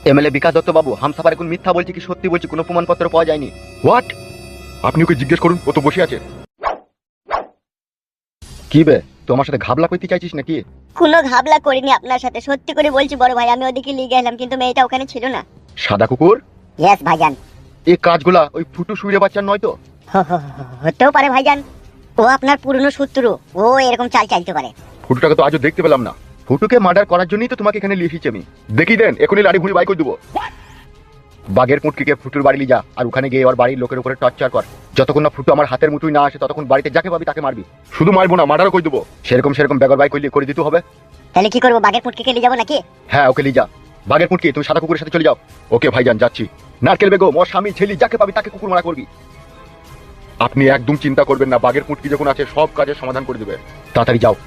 MLA Bikash Dutta বাবু, হামসাফার এখন মিথ্যা বলছি কি সত্যি বলছি, কোনো প্রমাণপত্র পাওয়া যায়নি। হোয়াট? আপনি ওকে জিজ্ঞেস করুন, ও তো বসে আছে। কি বে, তুই আমার সাথে ঘাবলা করতে চাইছিস নাকি? কোনো ঘাবলা করিনি আপনার সাথে, সত্যি করে বলছি বড় ভাই, আমি ওদিকে নিয়ে গেলাম কিন্তু মেয়েটা ওখানে ছিল না। সাদা কুকুর, ইয়েস ভাইজান। এই কাজগুলা ওই ফুটু শুইরে বাচ্চার নয় তো? হতেও পারে ভাইজান, ও আপনার পুরনো শত্রু, ও এরকম চাল চাইতে পারে। ফুটুটাকে তো আজও দেখতে পেলাম না। ফুটুকে মার্ডার করার জন্যই তো তোমাকে এখানে নিয়ে এসেছি আমি। দেখি দেন, এখনই লাড়ি ভুঁড়ি বাই করে দেবো। বাঘের পুটকিকে ফুটুর বাড়ি নিয়ে যা, আর ওখানে গিয়ে ওর বাড়ির লোকের উপরে টর্চার কর। যতক্ষণ না ফুটু আমার হাতের মুঠোয় না আসে ততক্ষণ বাড়িতে যাকে পাবি তাকে মারবি। শুধু মারবো না, মার্ডারও করে দেবো। সেরকম সেরকম বেগর বাই করে দিতে হবে। তাহলে কি করবো, বাঘের পুটকে নিয়ে যাবো নাকি? হ্যাঁ, ওকে নিয়ে যা। বাঘের পুটকি, তুমি সাদা কুকুরের সাথে চলে যাও। ওকে ভাইজান, যাচ্ছি। নারকেল বেগম, ওর স্বামী ছেলে যাকে পাবি তাকে কুকুর মারা করবি। আপনি একদম চিন্তা করবেন না, বাঘের পুটকি যখন আছে সব কাজের সমাধান করে দেবে। তাড়াতাড়ি যাও।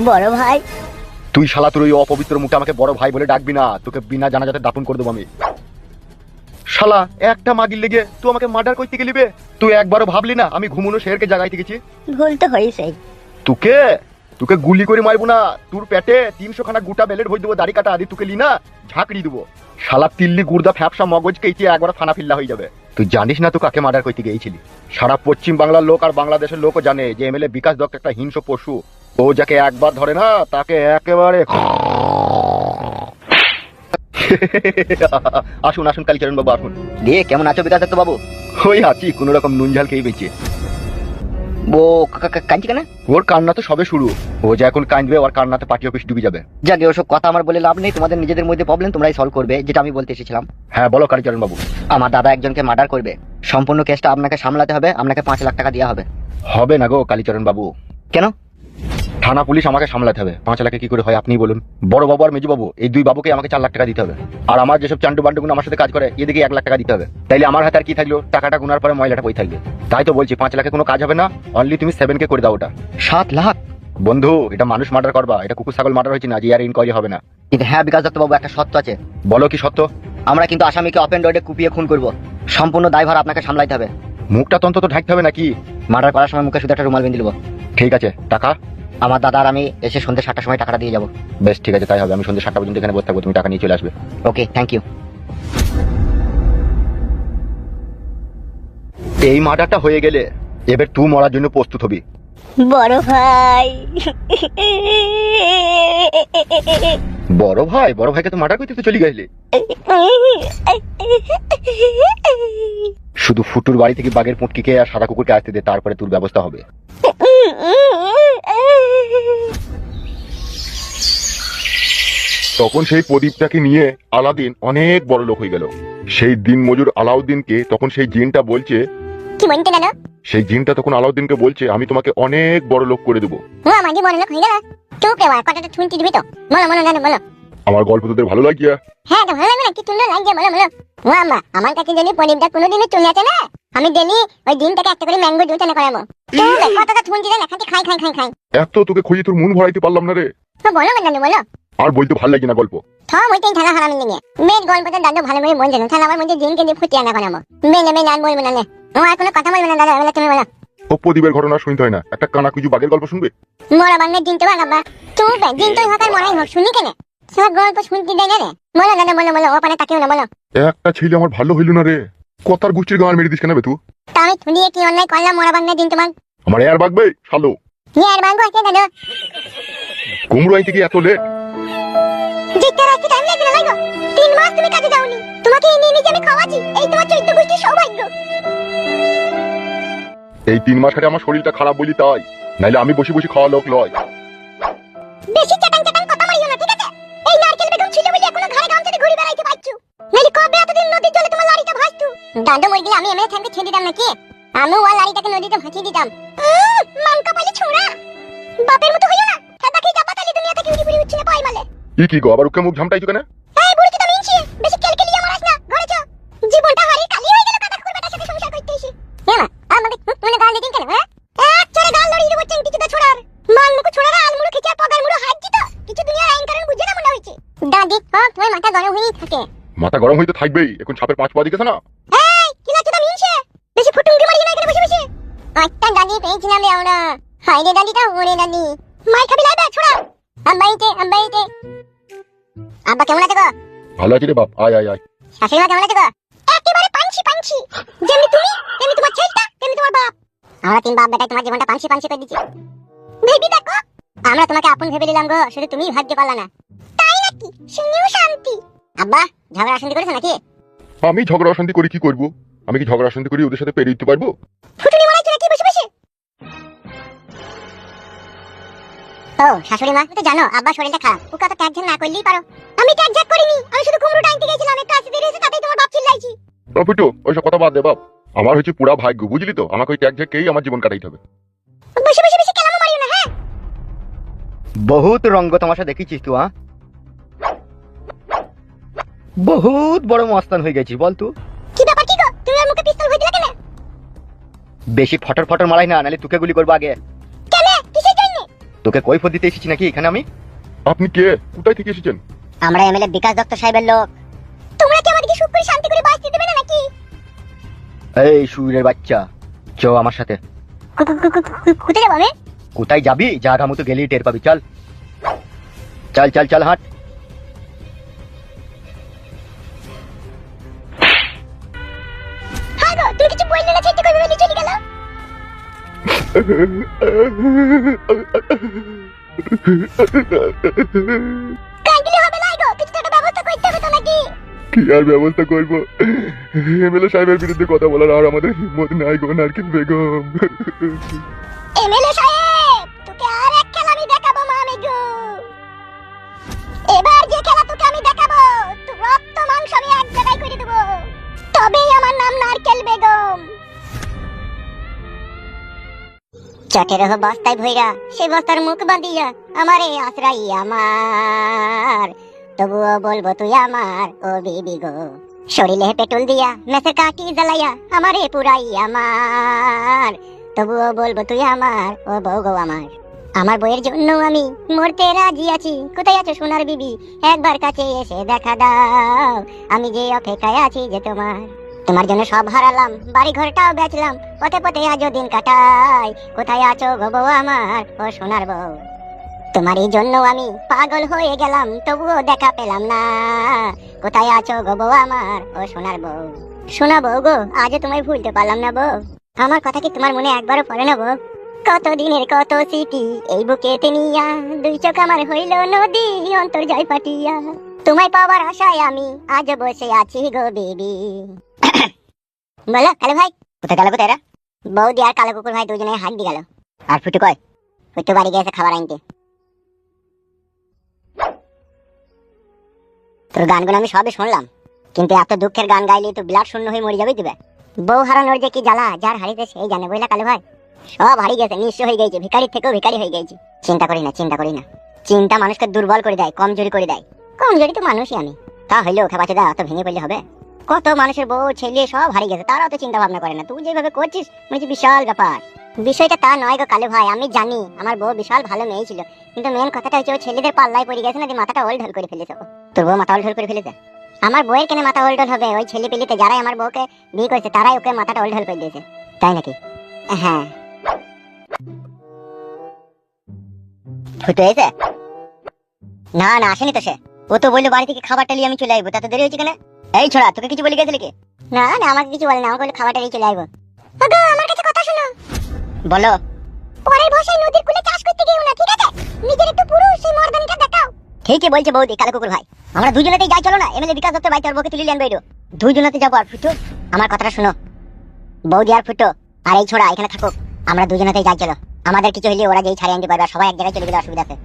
বড় ভাই, তুই শালা তোর ওই অপবিত্র মুখে আমাকে বড় ভাই বলে ডাকবি না, তোকে বিনা জানাজাতে দাফন করে দেবো আমি। শালা, একটা মাগির লেগে তুই আমাকে মার্ডার করতে গেলিবে? তুই একবারও ভাবলি না আমি ঘুমনো শেরকে জাগাইতে গেছি? ভুল তো হয়েছে। তোকে তোকে গুলি করে মারবো না, তোর পেটে 300 খানা গোটা বেলেট ভরে দেবো, দাড়ি কাটা আদি তোকে লি না ঝাঁকড়ি দেবো। শালা তিল্লি গুর্দা ফ্যাপসা মগজ কেইতে একবার ফানা ফিল্লা হয়ে যাবে। তুই জানিস না তুই কাকে মার্ডার করতে গিয়েছিলি? সারা পশ্চিম বাংলার লোক আর বাংলাদেশের লোকও জানে যে এমএলএ বিকাশ দত্ত একটা হিংস্র পশু। ও যাকে একবার ধরে না তাকে একেবারে আসুন আসুন কালীচরণ বাবু আসুন। দিয়ে কেমন আছো বিকাশ দত্ত বাবু? ওই আছি, কোন রকম নুন ঝাল খেয়ে বেঁচে। ও কাঁদছি কেন? ওর কান্না তো সবে শুরু, ও যে এখন কাঁদবে ওর কান্নাতে পার্টি অফিস ডুবে যাবে। যাকে ওসব কথা আমার বলে লাভ নেই, তোমাদের নিজেদের মধ্যে প্রবলেম তোমরাই সলভ করবে, যেটা আমি বলতে এসেছিলাম। হ্যাঁ বলো কালীচরণ বাবু। আমার দাদা একজনকে মার্ডার করবে, সম্পূর্ণ কেসটা আপনাকে সামলাতে হবে, আপনাকে 5 লাখ টাকা দেওয়া হবে। হবে না গো কালীচরণ বাবু। কেন? থানা পুলিশ আমাকে সামলাতে হবে, 5 লাখে কি করে হয় আপনি বলুন? বড় বাবু আর মেজু বাবু এই দুই বাবুকে আমাকে 4 লাখ টাকা দিতে হবে, আর আমার যেসব চান্ডু বান্ডুগুলো আমার সাথে কাজ করে এদিকে 1 লাখ টাকা দিতে হবে। তাইলে আমার হাতে আর কি থাকলো? টাকাটা গুনার পরে ময়লাটা বই থাকবে। তাই তো বলছি 5 লাখে কোনো কাজ হবে না, অনলি তুমি 7K করে দাও। ওটা 7 লাখ বন্ধু, এটা মানুষ মার্ডার করবা, এটা কুকুর ছাগল মার্ডার হয়েছে না যে আর ইনকোয়ারি হবে না। কিন্তু হ্যাঁ বিকাশ দত্ত বাবু, একটা সত্য আছে। বলো কি সত্য? আমরা কিন্তু আসামিকে ওপেন রোডে কুপিয়ে খুন করব, সম্পূর্ণ দায়ভার আপনাকে সামলাইতে হবে। মুখটা তো অন্তত ঢাকতে হবে নাকি? মার্ডার করার সময় মুখে শুধু একটা রুমাল বেঁধে দেবো। ঠিক আছে। টাকা? আমার দাদা আর আমি এসে সন্ধ্যে 7টার সময় টাকাটা দিয়ে যাবো। বেশ ঠিক আছে, তাই হবে। আমি সন্ধ্যে 7টা পর্যন্ত এখানে বসে থাকবো, তুমি টাকা নিয়ে চলে আসবে। ওকে, থ্যাংক ইউ। এই মার্ডারটা হয়ে গেলে এবার তুই মরার জন্য প্রস্তুত হবি। বড় ভাই, বড় ভাই? বড় ভাইকে তো মার্ডার করতে তো চলে গেলি। শুধু ফুটুর বাড়ি থেকে বাঘের পুটকিকে আর সাদা কুকুরকে আসতে দে, তারপরে তোর ব্যবস্থা হবে। তখন সেই প্রদীপটাকে নিয়ে আলাদিন অনেক বড় লোক হয়ে গেল। সেই দিন মজুর আলাউদ্দিনকে তখন সেই জিনটা বলছে, কি বলতে গেল? সেই জিনটা তখন আলাউদ্দিনকে বলছে, আমি তোমাকে অনেক বড় লোক করে দেবো। ও আমাকে বড় লোক হয়ে গেল। তোকে আর কথাটা শুনতে দিবি তো? বলো বলো না বলো। আমার গল্প তোদের ভালো লাগিয়া? হ্যাঁ তো ভালো লাগবে না, কি সুন্দর লাগছে, বলো বলো। ও আম্মা, আমার কাছে যদি প্রদীপটা কোনোদিনও চলে আসে না, আমি ডেলি ওই ডিমটাকে একটা করে ম্যাঙ্গো জুস এনে করাবো। তোকে কথাটা শুনতে দেন, খালি খাই খাই খাই খাই। এত তোকে খুঁজে তোর মন ভরাইতে পারলাম না রে। তো বলো না বলো। আর বলতে ভালো লাগে না গল্প। থাম ওইটাই থালা হারামি নিয়ে মেন গল্পটা দাদু ভালো করে বলছে না, তাহলে আমার মধ্যে জিনকে দিয়ে ফুটিয়ে আনা করাবো। মেনে আর বলবো না। ও আর কোনো কথা বলবে না দাদা, বলে তুমি বলো। ও প্রদীপের ঘটনা শুনতে হয় না, একটা কানাকুজু বাঘের গল্প শুনবে? মরা বাংলার দিন তো বাগাবা তুই দিন তো হাকার মরাই হোক, শুনি কেন সব গল্প শুনতে দেয় না। বলো দাদা বলো, ও পানে তাকেও না বলো। একটা ছেলে আমার ভালো হইল না রে, কথার গুষ্টির গান মেরে দিস কেন বে তুই? তা আমি শুনিয়ে কি অন্যায় করলাম মরা বাংলার দিন তোমার? আমার এর বাগবে শালো। আর বাঙ্গো আছে দাদা, কুমড়ো আইতে কি এত লেট? জিততে রাখতে টাইম লাগবে না লাগো। 3 মাস তুমি কাজে যাওনি, তোমাকে এই নিয়ে নিজে আমি খাওয়াছি, এই তোমার চৈত্য গোষ্ঠীর সৌভাগ্য। এই 3 মাস ধরে আমার শরীরটা খারাপ বলি তাই, নাইলে আমি বসে বসে খাওয়া লোক লয়। বেশি চাটাং কথা মারিও না, ঠিক আছে? এই নারকেল বেগম ছিল বলে এখনো ঘরে গামছাতে ঘুরে বেড়াইতে পারছো, নাইলে কবে এতদিন নদীর জলে তোমার লাড়িটা ভাসতো। দাদু মরে গেলে আমি এমএলএ থাকতে ছেড়ে দিতাম নাকি? আমি ওর লাড়িটাকে নদীতে ভাসিয়ে দিতাম। মাংকা পাইলে ছোড়া, বাপের মতো হইও না। দাদাকে যাবা তালি দুনিয়া থেকে উড়ি উড়ি উঠছে পাই মালে। কি গো, আবার ওকে মুখ ঝামটাইছো কেন? এই বুড়ি তো মিনছি, বেশি কেলকেলি আমার আস না, ঘরে চল। জীবনটা হারিয়ে কালি হয়ে গেল কাকা কুকুরটার সাথে সংসার করতে এসে। হ্যাঁ আমাকে মনে গাল দিন কেন? হ্যাঁ এক চড়ে গাল লড়িয়ে দেবো চেংটি চুদা ছোড়ার। মাল মুকু ছোড়ার আলমুড়ো খেচে পগার মুড়ো হাত দিত, কিছু দুনিয়ার আইন কারণ বুঝে না মনে হইছে। দাদি তোমার মাথা গরম হয়েই থাকে। মাথা গরম হইতে থাকবেই, এখন ছাপের 5 পা দিকেছ না। এই কিলা চুদা মিনছে, বেশি ফুটুঙ্গি মারিয়ে না এখানে বসে বসে। আচ্ছা দাদি পেয়েছিলাম রে আমরা। হাই রে দাদিটা ওরে দাদি, মাই খাবি লাইবে ছোড়া। আম্বাইতে আব্বা কেমন আছে গো? ভালো আছি রে বাপ, আয় আয় আয়। শাশুড়ি মা কেমন আছে গো? একেবারে পাঞ্ছি যেমনি তুমি তেমনি তোমার ছেলেটা তেমনি তোমার বাপ। আমরা তিন বাপ বেটাই তোমার জীবনটা পাঞ্ছি করে দিচ্ছি। ভেবি দেখো, আমরা তোমাকে আপন ভেবে নিলাম গো, শুধু তুমিই ভাবতে পারলা না। তাই নাকি? শুনিও শান্তি। আব্বা ঝগড়া শান্তি করেছো নাকি? আমি ঝগড়া অশান্তি করি কি করব? আমি কি ঝগড়া অশান্তি করি ওদের সাথে পেরিয়ে দিতে পারবো? ফুটুনি মারাইছো নাকি বসে? ও শাশুড়ি মা, তুমি তো জানো আব্বা শরীরটা খারাপ, ও কথা ত্যাগ না করলেই পারো। আমি ত্যাগ করিনি, আমি শুধু কুমড়ো টাইনতে গেছিলাম, একটু আসতে দেরি হয়েছে তাতেই তোমার বাপ চিল্লাইছি। ফুটো ওইসব কথা বাদ দে বাপ, আমার হচ্ছে পুরা ভাগ্য, বুঝলি তো? আমাকে ওই ট্যাগ ঝেঁকেই আমার জীবন কাটাইতে হবে। বসে বেশি কেলামো মারিও না, হ্যাঁ? বহুত রঙ্গ তামাশা দেখিছিস তুই, হ্যাঁ? বহুত বড় মস্তান হয়ে গেছিস বল তুই। কি ব্যাপার কি গো, তুমি আর মুখে পিস্তল ভরে দিলা কেন? বেশি ফটর মারাই না, নাহলে তোকে গুলি করবো আগে। কেন? কিসের জন্য? তোকে কৈফত দিতে এসেছি নাকি এখানে আমি? আপনি কে? কোথায় থেকে এসেছেন? আমরা এমএলএ বিকাশ দত্ত সাহেবের লোক। তোমরা কি আমাদেরকে সুখ করে শান্তি করে বাঁচতে দেবে না নাকি? এই সুরের বাচ্চা, চ আমার সাথে। কোথায় যাবো আমি? কোথায় যাবি? জায়গা মতো গেলেই টের পাবি। চল চল চল চল হাঁট। হ্যাঁ গো, তুমি কিছু বললে না, চেষ্টা করবে বলে চলে গেল। কাইন্ডলি হবে না গো, কিছু তো একটা ব্যবস্থা করতে হবে তো নাকি? কি আর ব্যবস্থা করবো? এমএলএ সাহেবের বিরুদ্ধে কথা বলার আর আমাদের হিম্মত নাই গো নারকেল বেগম। এমএলএ সাহেব, তোকে আর এক খেলা আমি দেখাবো মামি গো। এবার যে খেলা তোকে আমি দেখাবো, তোর রক্ত মাংস আমি এক জায়গায় করে দেবো, তবেই আমার নাম নারকেল বেগম। চটের বস্তায় ভইরা সে বস্তার মুখ বাঁধিয়া আমারে আশ্রাই আমার, তবুও বলবো তুই আমার ও বিবি গো। শরীরে পেট্রোল দিয়া মেসের কাটি জ্বালাইয়া আমারে পুরাই আমার, তবুও বলবো তুই আমার ও বউ গো আমার। আমার বইয়ের জন্য আমি মরতে রাজি আছি, কোথায় আছো সোনার বিবি, একবার কাছে এসে দেখা দাও, আমি যে অপেক্ষায় আছি যে তোমার জন্য সব হারালাম, বাড়ি ঘরটাও বেচলাম, পথে পথে আজও দিন কাটাই, কোথায় আছো গো বউ আমার ও সোনার বউ। তোমারই জন্য আমি পাগল হয়ে গেলাম, তবুও দেখা পেলাম না, কোথায় আছো গো বউ আমার ও সোনার বউ। শোনা বউ গো, আজও তোমায় ভুলতে পারলাম না বউ, আমার কথা কি তোমার মনে একবারও পড়ে না বউ? কত দিনের কত স্মৃতি এই বুকেতে নিয়া, দুই চোখ আমার হইল নদী অন্তর জয় পাটিয়া, তোমায় পাওয়ার আশায় আমি আজ বসে আছি গো বেবি। বলো কালো ভাই, কোথায় গেল কোথায়? বৌদি আর কালো কুকুর ভাই দুজনে হাত দিয়ে গেল। আর ফুটু কয়? ফুটু বাড়ি গেছে খাবার আনতে। তোর গানগুলো আমি সবই শুনলাম, কিন্তু এত দুঃখের গান গাইলে তো ব্লাড শূন্য হয়ে মরে যাবে দিবে। বউ হারানোর যে কি জ্বালা, যার হারিয়েছে সেই জানে, বুঝলা কালো ভাই? সব হারিয়ে গেছে, নিঃস্ব হয়ে গেছে, ভিখারির থেকেও ভিখারি হয়ে গেছে। চিন্তা করি না। চিন্তা মানুষকে দুর্বল করে দেয়, কমজোরি করে দেয়। কমজোরি তো মানুষই আমি, তা হইলেও ওকে বাঁচে দেয়, অত ভেঙে পড়লে হবে? কত মানুষের বউ ছেলে সব হারিয়ে গেছে, তারাও তো চিন্তা ভাবনা করে না। তুই যেভাবে করছিস মনে বিশাল ব্যাপার। বিষয়টা তা নয় গো কালু ভাই, আমি জানি আমার বউ বিশাল ভালো মেয়ে ছিল, কিন্তু মেন কথাটা হচ্ছে ও ছেলেদের পাল্লায় পড়ে গেছে না, যে মাথাটা ওলঢল করে ফেলেছে। তোর বউ মাথা ওলঢল করে ফেলেছে? আমার বউয়ের কেন মাথা ওলঢল হবে? ওই ছেলে পেলেতে যারাই আমার বউকে বিয়ে করেছে তারাই ওকে মাথাটা ওলঢল করে দিয়েছে। তাই নাকি? হ্যাঁ। ফুটে এসে? না আসেনি তো সে। ও তো বললো বাড়ি থেকে খাবারটা নিয়ে আমি চলে আসবো, তাতে দেরি হয়েছে কেন? এই ছোড়া, তোকে কিছু বলে গেছিল কি? না আমাকে কিছু বলে না, আমাকে বলে খাবারটা নিয়ে চলে আসবো। আমার কাছে কথা শোনো। বলো। পরের বর্ষায় নদীর কূলে চাষ করতে গিয়েও না, ঠিক আছে? নিজের একটু পুরুষ সেই মর্দানিটা দেখাও। ঠিকই বলছে বৌদি, কালো কুকুর ভাই, আমরা দুজনেতেই যাই, চলো না এমএলএ বিকাশ দত্ত ভাই তোর বউকে তুলে আনবে। দুজনেতে যাবো। আর ফুটো, আমার কথাটা শোনো। বৌদি আর ফুটো আর এই ছোড়া এখানে থাকো, আমরা দুজনেতেই যাই, চলো। আমাদের কিছু হইলে ওরা যেই ছাড়িয়ে আনতে পারবে, সবাই এক জায়গায় চলে গেলে অসুবিধা আছে।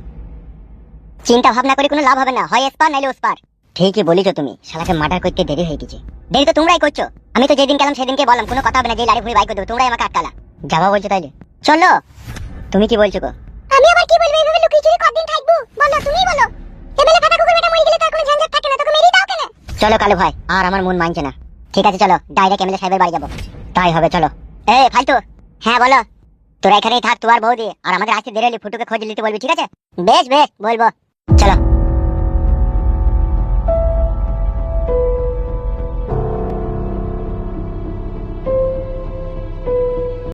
চিন্তা ভাবনা করে কোনো লাভ হবে না, হয় এসপার নাইলে ওসপার। ঠিকই বলিছো তুমি, শালাকে মার্ডার করতে দেরি হয়ে গেছে। দেরি তো তোমরাই করছো, আমি তো যেদিন গেলাম সেদিনকে বললাম কোনো কথা হবে না, যে লাড়ি ভুড়ি বাই করে দেবো, তোমরাই আমাকে আটকালা। যাবা বলছো তাইলে চলো। তুমি কি বলছো গো? আমি আবার কি বলবো? এইভাবে লুকিয়ে চুরি কতদিন থাকবো বলো, তুমিই বলো। এবেলে ফাটা কুকুর বেটা মরে গেলে তার কোনো ঝঞ্ঝাট থাকে না, তোকে মেরেই দাও কেন? চলো কালু ভাই, আর আমার মন মানছে না। ঠিক আছে চলো, ডাইরেক্ট এমএলএ সাহেবের বাড়ি যাবো। তাই হবে, চলো। এ ফালতু। হ্যাঁ বলো। তোরা এখানেই থাক, তোমার বৌদি আর আমাদের আসতে দেরি হলে ফুটুকে খোঁজ নিতে বলবি, ঠিক আছে? বেশ বলবো, চলো।